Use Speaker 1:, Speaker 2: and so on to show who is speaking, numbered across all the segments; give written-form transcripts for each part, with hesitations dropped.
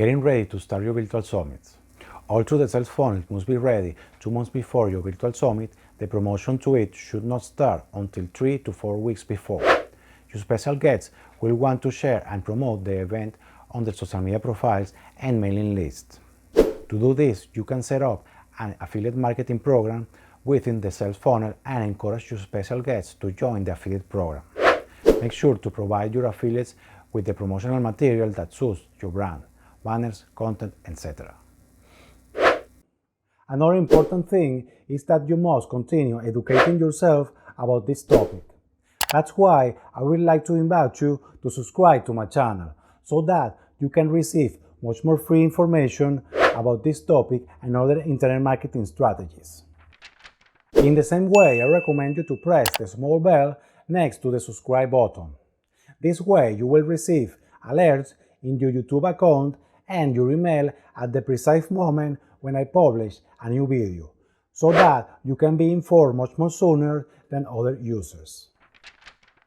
Speaker 1: Getting ready to start your virtual summits. All through the sales funnel must be ready 2 months before your virtual summit. The promotion to it should not start until 3 to 4 weeks before. Your special guests will want to share and promote the event on their social media profiles and mailing lists. To do this, you can set up an affiliate marketing program within the sales funnel and encourage your special guests to join the affiliate program. Make sure to provide your affiliates with the promotional material that suits your brand, banners, content, etc. Another important thing is that you must continue educating yourself about this topic. That's why I would like to invite you to subscribe to my channel so that you can receive much more free information about this topic and other internet marketing strategies. In the same way, I recommend you to press the small bell next to the subscribe button. This way you will receive alerts in your YouTube account and your email at the precise moment when I publish a new video, so that you can be informed much more sooner than other users.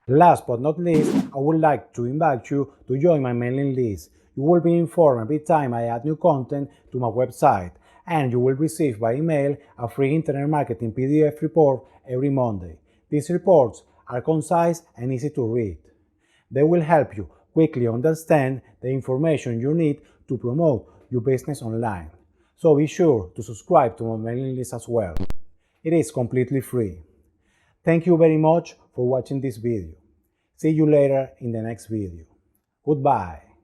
Speaker 1: Last but not least, I would like to invite you to join my mailing list. You will be informed every time I add new content to my website, and you will receive by email a free internet marketing PDF report every Monday. These reports are concise and easy to read. They will help you quickly understand the information you need to promote your business online. So be sure to subscribe to my mailing list as well. It is completely free. Thank you very much for watching this video. See you later in the next video. Goodbye.